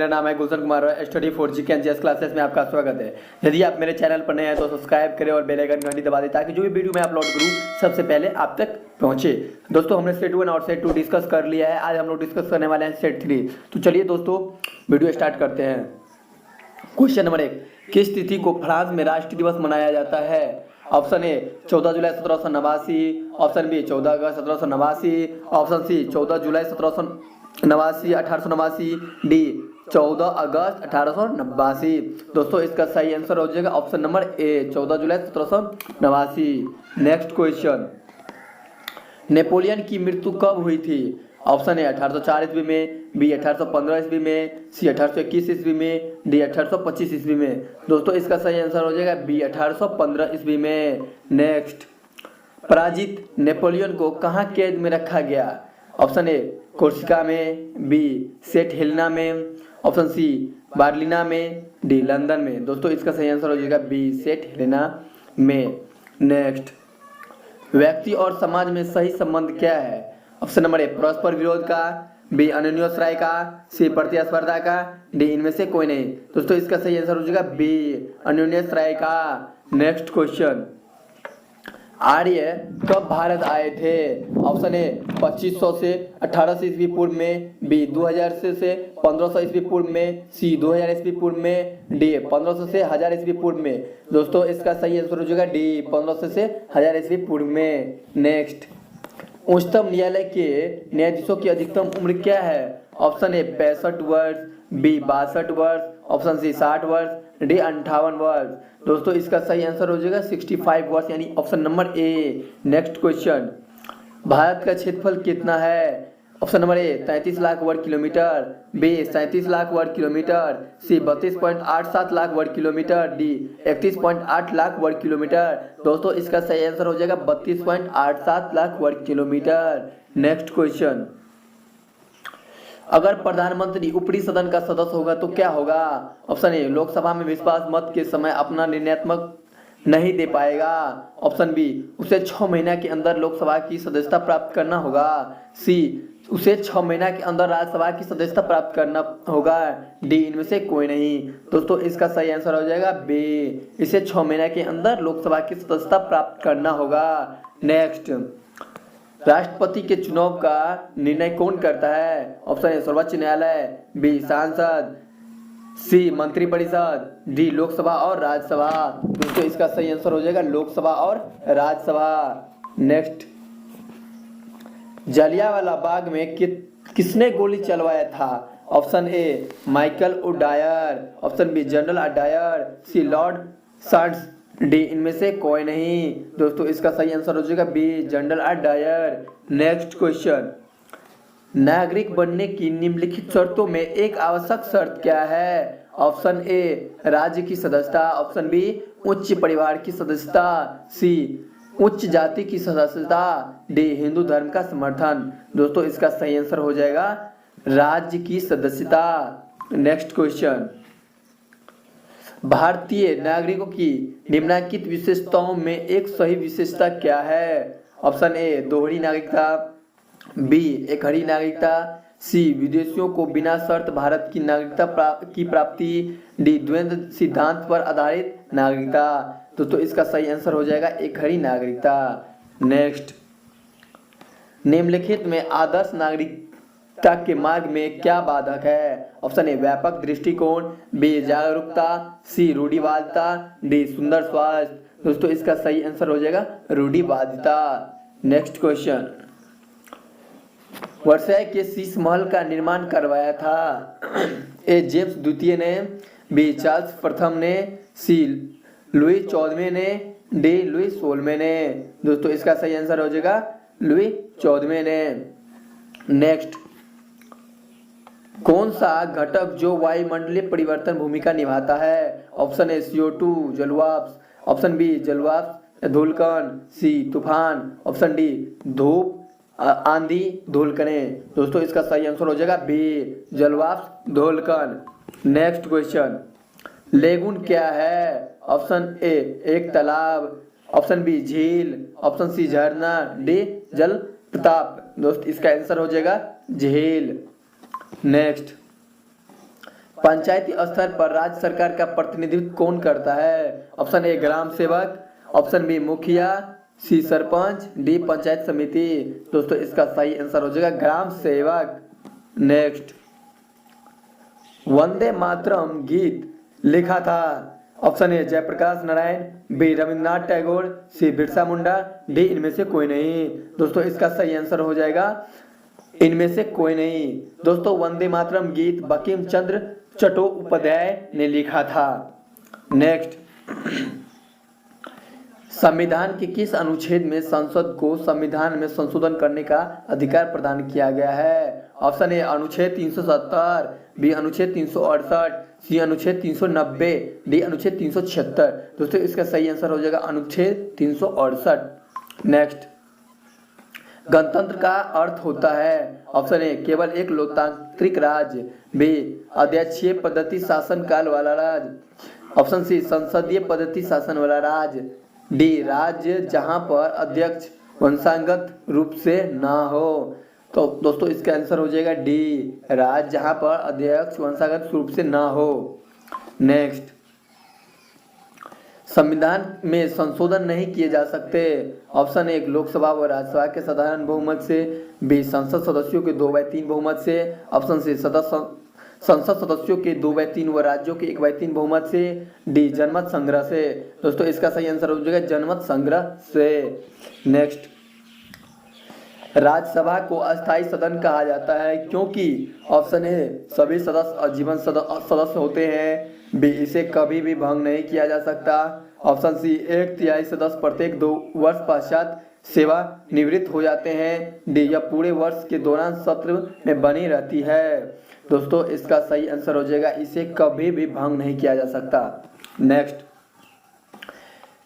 मेरा नाम है गुलशन कुमार और स्टडी 4G के एनजीएस क्लासेस में आपका स्वागत है। यदि आप मेरे चैनल पर नए हैं तो सब्सक्राइब करें और बेल आइकन घंटी दबा दें ताकि जो भी वीडियो मैं अपलोड करूं सबसे पहले आप तक पहुंचे। दोस्तों हमने सेट 1 और सेट 2 डिस्कस कर लिया है। आज हम लोग डिस्कस करने वाले हैं सेट 3। तो चलिए दोस्तों वीडियो स्टार्ट करते हैं। क्वेश्चन नंबर 1, किस तिथि को फ्रांस में राष्ट्रीय दिवस मनाया जाता है? ऑप्शन ए 14 जुलाई 1789, ऑप्शन बी 14 अगस्त 1789, ऑप्शन सी 14 जुलाई 1889, डी 14 अगस्त 1889। दोस्तों इसका सही आंसर हो जाएगा ऑप्शन नंबर ए 14 जुलाई 1789। नेक्स्ट क्वेश्चन, नेपोलियन की मृत्यु कब हुई थी? ऑप्शन ए 1804 ईस्वी में, बी 1815 ईस्वी में, सी 1821 ईस्वी में, डी 1825 ईस्वी में। दोस्तों इसका सही आंसर हो जाएगा बी 1815 ईस्वी में। नेक्स्ट, पराजित नेपोलियन को कहाँ कैद में रखा गया? ऑप्शन ए कोर्सिका में, बी सेंट हेलेना में, ऑप्शन सी बार्लिना में, डी लंदन में। दोस्तों इसका सही आंसर हो जाएगा बी सेंट हेलेना में। नेक्स्ट, व्यक्ति और समाज में सही संबंध क्या है? ऑप्शन नंबर ए परस्पर विरोध का, बी अन्योन्याश्रय का, सी प्रतिस्पर्धा का, डी इनमें से कोई नहीं। दोस्तों इसका सही आंसर हो जाएगा बी अन्योन्याश्रय का। नेक्स्ट क्वेश्चन, आर्य कब भारत आए थे? ऑप्शन ए 2500 से 1800 ईस्वी पूर्व में, बी 2000 से 1500 ईस्वी पूर्व में, सी 2000 ईस्वी पूर्व में, डी 1500 से 1000 ईस्वी पूर्व में। दोस्तों इसका सही आंसर हो जाएगा डी 1500 से 1000 ईस्वी पूर्व में। नेक्स्ट, उच्चतम न्यायालय के न्यायाधीशों की अधिकतम उम्र क्या है? ऑप्शन ए 65 वर्ष, बी 62 वर्ष, ऑप्शन सी 60 वर्ष, डी 58 वर्ष। दोस्तों इसका सही आंसर हो जाएगा 65 वर्ष यानी ऑप्शन नंबर ए। नेक्स्ट क्वेश्चन, भारत का क्षेत्रफल कितना है? ऑप्शन नंबर ए 33 लाख वर्ग किलोमीटर, बी 37 लाख वर्ग किलोमीटर, सी 32.87 लाख वर्ग किलोमीटर, डी 31.8 लाख वर्ग किलोमीटर। दोस्तों इसका सही आंसर हो जाएगा 32.87 लाख वर्ग किलोमीटर। नेक्स्ट क्वेश्चन, अगर प्रधानमंत्री ऊपरी सदन का सदस्य होगा तो क्या होगा? ऑप्शन ए लोकसभा में विश्वास मत के समय अपना निर्णयात्मक नहीं दे पाएगा, ऑप्शन बी उसे 6 महीना के अंदर लोकसभा की सदस्यता प्राप्त करना होगा, सी उसे 6 महीना के अंदर राज्यसभा की सदस्यता प्राप्त करना होगा, डी इनमें से कोई नहीं। दोस्तों इसका सही आंसर हो जाएगा बी, इसे 6 महीना के अंदर लोकसभा की सदस्यता प्राप्त करना होगा। नेक्स्ट, राष्ट्रपति के चुनाव का निर्णय कौन करता है? ऑप्शन ए सर्वोच्च न्यायालय, बी सांसद, सी मंत्रिपरिषद, डी लोकसभा और राज्यसभा। दोस्तों इसका सही आंसर हो जाएगा लोकसभा और राज्यसभा। नेक्स्ट, जलियांवाला बाग में किसने गोली चलवाया था? Option A Michael O'Dwyer, option B General Dyer, C Lord शार्ट्स, डी इनमें से कोई नहीं। दोस्तों इसका सही आंसर हो जाएगा B General Dyer. Next question, नागरिक बनने की निम्नलिखित शर्तों में एक आवश्यक शर्त क्या है? ऑप्शन ए राज्य की सदस्यता, ऑप्शन बी उच्च परिवार की सदस्यता, सी उच्च जाति की सदस्यता, डी हिंदू धर्म का समर्थन। दोस्तों इसका सही आंसर हो जाएगा राज्य की सदस्यता। नेक्स्ट क्वेश्चन, भारतीय नागरिकों की निम्नलिखित विशेषताओं में एक सही विशेषता क्या है? ऑप्शन ए दोहरी नागरिकता, बी एकहरी नागरिकता, सी विदेशियों को बिना शर्त भारत की नागरिकता की प्राप्ति, डी द्वैध सिद्धांत पर आधारित नागरिकता। तो इसका सही आंसर हो जाएगा एकहरी नागरिकता। नेक्स्ट, निम्नलिखित में आदर्श नागरिकता के मार्ग में क्या बाधक है? ऑप्शन ए व्यापक दृष्टिकोण, बी जागरूकता, सी रूढ़िवादिता, डी सुंदर स्वास्थ्य। दोस्तों इसका सही आंसर हो जाएगा रूढ़िवादिता। नेक्स्ट क्वेश्चन, वर्साय के शीश महल का निर्माण करवाया था? ए जेम्स द्वितीय ने, बी चार्ल्स प्रथम ने, सी लुई 14वें ने, डी लुई 16वें ने। दोस्तों इसका सही आंसर हो जाएगा लुई 14वें ने। नेक्स्ट, कौन सा घटक जो वायुमंडलीय परिवर्तन भूमिका निभाता है? ऑप्शन ए CO2 जलवाष्प, ऑप्शन बी जलवाष्प धूलकण, सी तूफान, ऑप्शन डी धूप आंधी धूलकणें। दोस्तों इसका सही आंसर हो जाएगा बी जलवाष्प धूलकण। नेक्स्ट क्वेश्चन, लेगुन क्या है? ऑप्शन ए एक तालाब, ऑप्शन बी झील, ऑप्शन सी झरना, डी जल प्रताप। दोस्त इसका आंसर हो जाएगा झील। नेक्स्ट, पंचायती स्तर पर राज्य सरकार का प्रतिनिधित्व कौन करता है? ऑप्शन ए ग्राम सेवक, ऑप्शन बी मुखिया, सी सरपंच, डी पंचायत समिति। दोस्तों इसका सही आंसर हो जाएगा ग्राम सेवक। नेक्स्ट, वंदे मातरम गीत लिखा था? Option A Jayaprakash Narayan, B Rabindranath Tagore, C Birsa Munda, D इनमें से कोई नहीं। दोस्तों इसका सही आंसर हो जाएगा इनमें से कोई नहीं। दोस्तों वंदे मातरम गीत बंकिम चंद्र चट्टोपाध्याय ने लिखा था। नेक्स्ट, संविधान के किस अनुच्छेद में संसद को संविधान में संशोधन करने का अधिकार प्रदान किया गया है? ऑप्शन ए अनुच्छेद 370, बी अनुच्छेद 368, सी अनुच्छेद 390, डी अनुच्छेद 376। दोस्तों इसका सही आंसर हो जाएगा अनुच्छेद 368। नेक्स्ट, गणतंत्र का अर्थ होता है? ऑप्शन ए केवल एक लोकतांत्रिक राज्य, बी अध्यक्षीय पद्धति शासन काल वाला राज्य, ऑप्शन सी संसदीय पद्धति शासन वाला राज्य, डी राज्य जहां पर अध्यक्ष वंशागत रूप से ना हो। तो दोस्तों इसका आंसर हो जाएगा डी राज्य जहां पर अध्यक्ष वंशागत रूप से ना हो। नेक्स्ट, संविधान में संशोधन नहीं किए जा सकते? ऑप्शन ए लोकसभा व राज्यसभा के साधारण बहुमत से, बी संसद सदस्यों के 2/3 बहुमत से, ऑप्शन सी संसद सदस्यों के 2/3 व राज्यों के 1/3 बहुमत से, डी जनमत संग्रह से। दोस्तों इसका सही आंसर हो जाएगा जनमत संग्रह से। नेक्स्ट, राज्यसभा को अस्थायी सदन कहा जाता है क्योंकि? ऑप्शन ए सभी सदस्य आजीवन सदस्य होते हैं, बी इसे कभी भी भंग नहीं किया जा सकता, ऑप्शन सी 1/3 सदस्य प्रत्येक 2 वर्ष पश्चात सेवा निवृत्त हो जाते हैं, डी यह पूरे वर्ष के दौरान सत्र में बनी रहती है। दोस्तों इसका सही आंसर हो जाएगा इसे कभी भी भंग नहीं किया जा सकता। नेक्स्ट,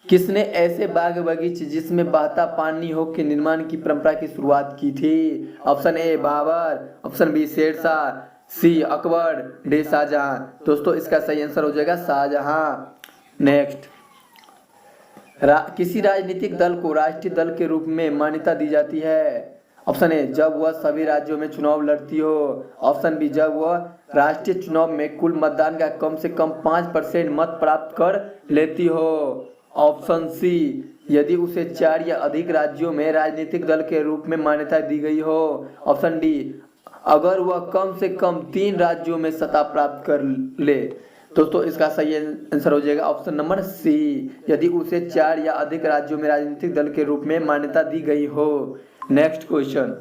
किसने ऐसे बाग बगीचे जिसमें बहता पानी हो के निर्माण की परंपरा की शुरुआत की थी? Option A Babur, option B Shershah, C Akbar, D Shahjahan. दोस्तों इसका सही आंसर हो जाएगा शाहजहां। नेक्स्ट, किसी राजनीतिक दल को राष्ट्रीय दल के रूप में मान्यता दी जाती है? ऑप्शन ए जब वह सभी राज्यों में चुनाव लड़ती हो, ऑप्शन बी जब वह राष्ट्रीय चुनाव में कुल मतदान का कम से कम 5% मत प्राप्त कर लेती हो, ऑप्शन सी यदि उसे 4 या अधिक राज्यों में राजनीतिक दल के रूप में मान्यता दी गई हो, ऑप्शन डी अगर वह कम से कम 3 राज्यों में सत्ता प्राप्त कर ले। दोस्तों इसका सही आंसर हो जाएगा ऑप्शन नंबर सी यदि उसे 4 या अधिक राज्यों में राजनीतिक दल के रूप में मान्यता दी गई हो। नेक्स्ट क्वेश्चन,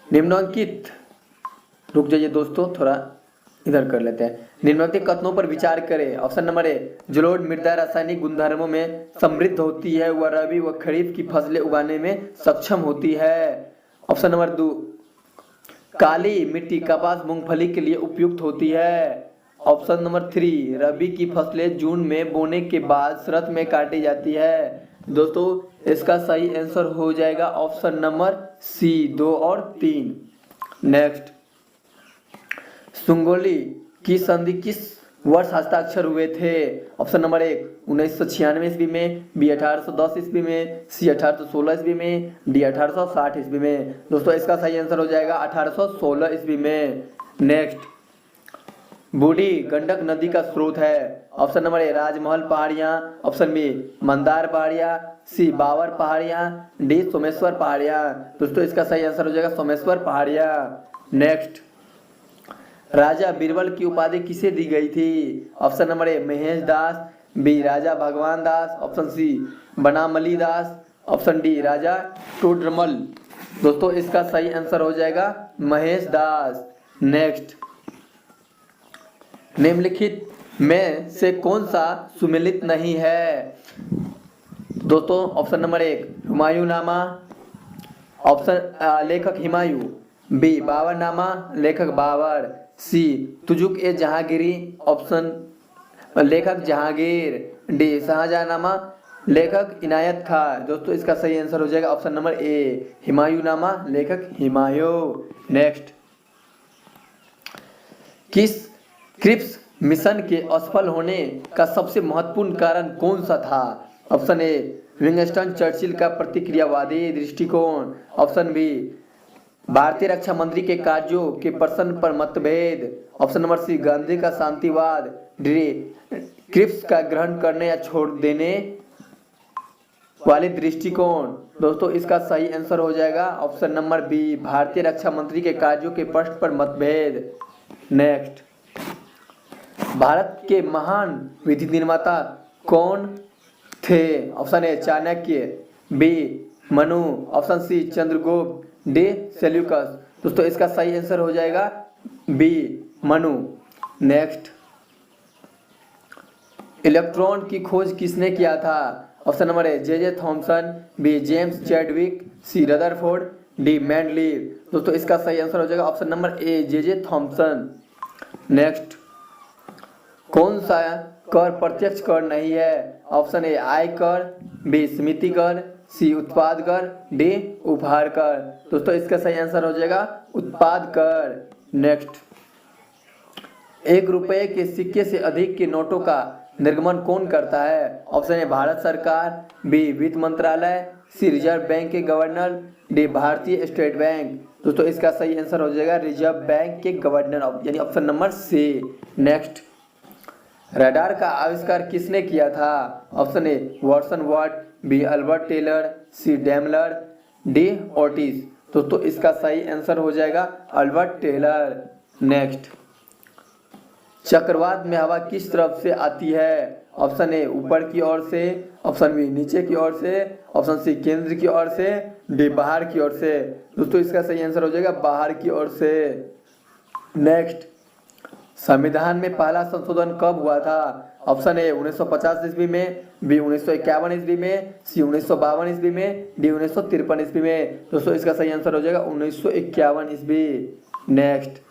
निम्नलिखित, रुक जाइए दोस्तों थोड़ा इधर कर लेते हैं। निम्नलिखित कथनों पर विचार करें। ऑप्शन नंबर ए जलोढ़ मृदा रासायनिक गुणधर्मों में समृद्ध होती है, वह रबी व खरीफ की फसलें उगाने में सक्षम होती है। ऑप्शन नंबर 2 काली मिट्टी कपास मूंगफली के लिए उपयुक्त होती है। ऑप्शन नंबर 3 रबी की फसलें जून में बोने के बाद शरद में काटी जाती है। दोस्तों इसका सही आंसर हो जाएगा ऑप्शन नंबर सी 2 और 3। नेक्स्ट, सुंगोली की संधि किस वर्ष हस्ताक्षर हुए थे? ऑप्शन नंबर 1 1996 ईस्वी में, बी 1810 ईस्वी में, सी 1816 ईस्वी में, डी 1860 ईस्वी में। दोस्तों इसका सही आंसर हो जाएगा 1816 ईस्वी में। नेक्स्ट, बूढ़ी गंडक नदी का स्रोत है। ऑप्शन नंबर ए राजमहल पहाड़ियां, ऑप्शन बी मंदार पहाड़ियां, सी बावर पहाड़ियां, डी सोमेश्वर पहाड़ियां। दोस्तों इसका सही आंसर हो जाएगा सोमेश्वर पहाड़ियां। नेक्स्ट, राजा बीरबल की उपाधि किसे दी गई थी? Option number A Mahesh Das, B Raja Bhagwan Das, option C Banamali Das, option D Raja Todarmal. दोस्तों इसका सही आंसर हो जाएगा महेश दास। नेक्स्ट, निम्नलिखित में से कौन सा सुमेलित नहीं है? दोस्तों ऑप्शन नंबर 1 हुमायूंनामा, ऑप्शन लेखक हुमायूं, बी बाबरनामा लेखक बाबर, सी तुजुक ए जहांगीरी ऑप्शन लेखक जहांगीर, डी शाहजहांनामा लेखक इनायत खान। दोस्तों इसका सही आंसर हो जाएगा ऑप्शन नंबर ए हुमायूंनामा लेखक हुमायूं। नेक्स्ट, किस क्रिप्स मिशन के असफल होने का सबसे महत्वपूर्ण कारण कौन सा था? ऑप्शन ए विंस्टन चर्चिल का प्रतिक्रियावादी दृष्टिकोण, ऑप्शन बी भारतीय रक्षा मंत्री के कार्यों के प्रश्न पर मतभेद। ऑप्शन नंबर सी, गांधी का शांतिवाद। डी, क्रिप्स का ग्रहण करने या छोड़ देने वाले दृष्टिकोण। दोस्तों इसका सही आंसर हो जाएगा ऑप्शन नंबर बी, भारतीय रक्षा मंत्री के कार्यों के प्रश्न पर मतभेद। नेक्स्ट, भारत के महान विधि निर्माता कौन थे? Option A, Chanakya. B, Manu. Option C, Chandragupta. D, Seleucus. दोस्तों इसका सही आंसर हो जाएगा बी, मनु। नेक्स्ट, इलेक्ट्रॉन की खोज किसने किया था? Option number A, J Thomson. B, James Chadwick. C, Rutherford. D, Mendeleev. दोस्तों इसका सही आंसर हो जाएगा option number A, J Thomson. Next, कौन सा कर प्रत्यक्ष कर नहीं है? ऑप्शन ए, आयकर। बी, समिति कर। सी, उत्पाद कर। डी, उपहार कर। दोस्तों इसका सही आंसर हो जाएगा उत्पाद कर। नेक्स्ट, 1 रुपए के सिक्के से अधिक के नोटों का निर्गमन कौन करता है? ऑप्शन ए, भारत सरकार। बी, वित्त मंत्रालय। सी, रिजर्व बैंक के गवर्नर। डी, भारतीय स्टेट बैंक। दोस्तों इसका सही आंसर हो जाएगा रिजर्व बैंक के गवर्नर, यानी option number C. Next, radar का आविष्कार किसने किया था? Option A, Watson Watt. B, Albert Taylor. C, Daimler. D, Otis. दोस्तों इसका सही आंसर हो जाएगा अल्बर्ट टेलर। नेक्स्ट, चक्रवात में हवा किस तरफ से आती है? ऑप्शन ए, ऊपर की ओर से। ऑप्शन बी, नीचे की ओर से। ऑप्शन सी, केंद्र की ओर से। डी, बाहर की ओर से। दोस्तों इसका सही आंसर हो जाएगा बाहर की ओर से। नेक्स्ट, संविधान में पहला संशोधन कब हुआ था? ऑप्शन ए, 1950 ईस्वी में। बी, 1951 ईस्वी में। सी, 1952 ईस्वी में। डी, 1953 ईस्वी में। दोस्तों इसका सही आंसर हो जाएगा 1951 ईस्वी। नेक्स्ट,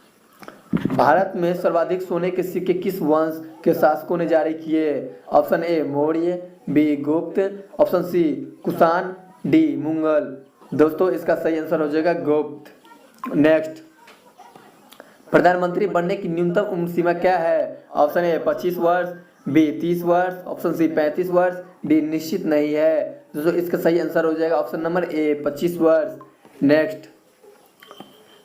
भारत में सर्वाधिक सोने के सिक्के किस वंश के शासकों ने जारी किए? Option A, Maurya. B, Gupta. Option C, Kushan. D, Mughal. दोस्तों इसका सही आंसर हो जाएगा गुप्त। नेक्स्ट, प्रधानमंत्री बनने की न्यूनतम उम्र सीमा क्या है? ऑप्शन ए, 25 वर्ष। बी, 30 वर्ष। ऑप्शन सी, 35 वर्ष। डी, निश्चित नहीं है। दोस्तों इसका सही आंसर हो जाएगा ऑप्शन नंबर ए, 25 वर्ष। नेक्स्ट,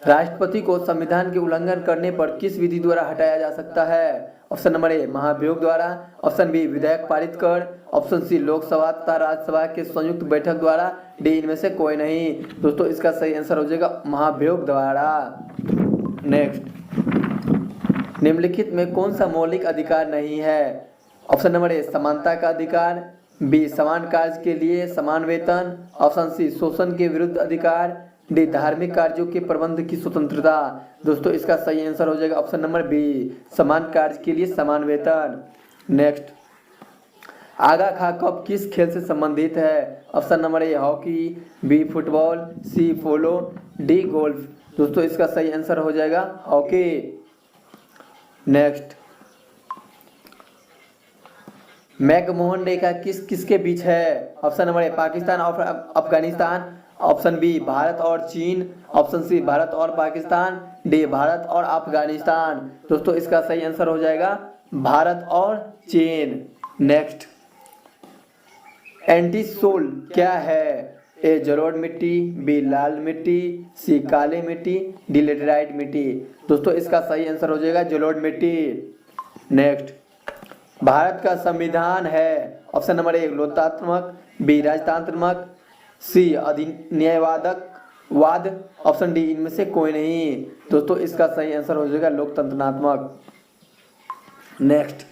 राष्ट्रपति को संविधान के उल्लंघन करने पर किस विधि द्वारा हटाया जा सकता है? ऑप्शन नंबर ए, महाभियोग द्वारा। ऑप्शन बी, विधेयक पारित कर। ऑप्शन सी, लोकसभा तथा राज्यसभा के संयुक्त बैठक द्वारा। डी, इनमें से कोई नहीं। दोस्तों इसका सही आंसर हो जाएगा महाभियोग द्वारा। नेक्स्ट, निम्नलिखित में कौन सा मौलिक अधिकार नहीं है? ऑप्शन नंबर ए, समानता का अधिकार। बी, समान कार्य के लिए समान वेतन। ऑप्शन सी, शोषण के विरुद्ध अधिकार। डी, धार्मिक कार्यों के प्रबंध की स्वतंत्रता। दोस्तों इसका सही आंसर हो जाएगा ऑप्शन नंबर बी, समान कार्य के लिए समान वेतन। नेक्स्ट, आगा खा कप किस खेल से संबंधित है? Option number A, hockey. B, football. C, polo. D, golf. दोस्तों इसका सही आंसर हो जाएगा हॉकी। नेक्स्ट, मैकमोहन रेखा किस किसके बीच है? ऑप्शन नंबर ए, पाकिस्तान और अफगानिस्तान। ऑप्शन बी, भारत और चीन। ऑप्शन सी, भारत और पाकिस्तान। डी, भारत और अफगानिस्तान। दोस्तों इसका सही आंसर हो जाएगा भारत और चीन। नेक्स्ट, एंटीसोल क्या है? ए, जलोढ़ मिट्टी। बी, लाल मिट्टी। सी, काली मिट्टी। डी, लेटेराइट मिट्टी। दोस्तों इसका सही आंसर हो जाएगा जलोढ़ मिट्टी। नेक्स्ट, भारत का संविधान है। ऑप्शन नंबर ए, लोकतांत्रिक। बी, राजतांत्रिक। सी, अधिन्यायवादक वाद। ऑप्शन डी, इनमें से कोई नहीं। दोस्तों इसका सही आंसर हो जाएगा लोकतंत्रात्मक। नेक्स्ट,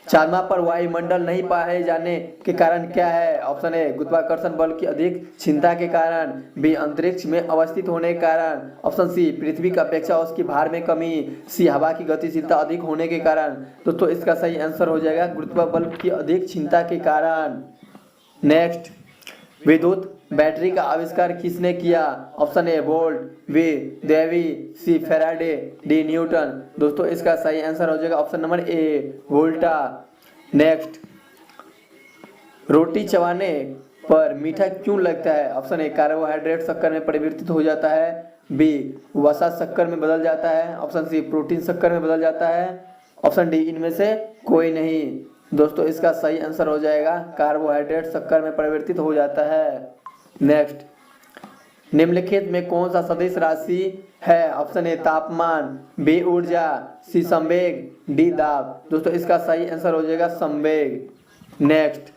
चंद्रमा पर वायुमंडल नहीं पाए जाने के कारण क्या है? ऑप्शन ए, गुरुत्वाकर्षण बल की अधिक क्षमता के कारण। बी, अंतरिक्ष में अवस्थित होने के कारण। ऑप्शन सी, पृथ्वी की अपेक्षा उसकी भार में कमी। सी, हवा की गतिशीलता अधिक होने के कारण। दोस्तों इसका सही आंसर हो जाएगा गुरुत्व बल की अधिक क्षमता के कारण। नेक्स्ट, विद्युत बैटरी का आविष्कार किसने किया? Option A, Volt. B, Davy. C, Faraday. D, Newton. दोस्तों इसका सही आंसर हो जाएगा option number A, Volta. Next, रोटी चबाने पर मीठा क्यों लगता है? ऑप्शन ए, कार्बोहाइड्रेट शक्कर में परिवर्तित हो जाता है। बी, वसा शक्कर में बदल जाता है। ऑप्शन सी, प्रोटीन शक्कर में बदल जाता है। ऑप्शन डी, इनमें से कोई नहीं। दोस्तों इसका सही आंसर हो जाएगा कार्बोहाइड्रेट शक्कर में परिवर्तित हो जाता है। नेक्स्ट, निम्नलिखित में कौन सा सदिश राशि है? ऑप्शन ए तापमान, बी ऊर्जा, सी संवेग, डी दाब। दोस्तों इसका सही आंसर हो जाएगा संवेग। नेक्स्ट,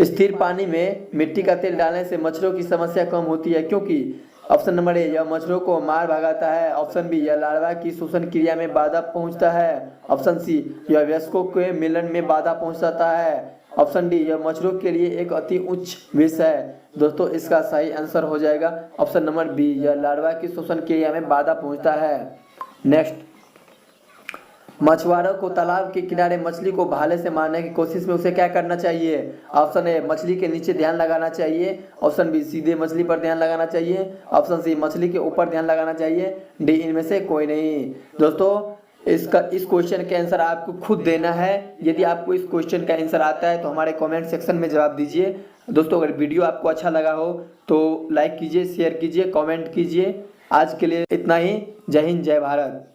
स्थिर पानी में मिट्टी का तेल डालने से मच्छरों की समस्या कम होती है क्योंकि ऑप्शन नंबर ए यह मच्छरों को मार भगाता है, ऑप्शन बी यह लार्वा की श्वसन क्रिया में बाधा पहुंचता है, ऑप्शन सी यह वयस्कों के मिलन में बाधा पहुंचाता है, ऑप्शन डी यह मच्छरों के लिए एक अति उच्च विष है। दोस्तों इसका सही आंसर हो जाएगा ऑप्शन नंबर बी यह लार्वा की श्वसन क्रिया में बाधा पहुंचता है। नेक्स्ट, मछुआरों को तालाब के किनारे मछली को भाले से मारने की कोशिश में उसे क्या करना चाहिए? ऑप्शन ए मछली के नीचे ध्यान लगाना चाहिए, ऑप्शन बी सीधे मछली पर ध्यान लगाना चाहिए, ऑप्शन सी मछली के ऊपर ध्यान लगाना चाहिए, डी इनमें से कोई नहीं। दोस्तों इस क्वेश्चन के आंसर आपको खुद देना है। यदि आपको इस क्वेश्चन का आंसर आता है तो हमारे कमेंट सेक्शन में जवाब दीजिए। दोस्तों अगर वीडियो आपको अच्छा लगा हो तो लाइक कीजिए, शेयर कीजिए, कमेंट कीजिए। आज के लिए इतना ही। जय हिंद, जय भारत।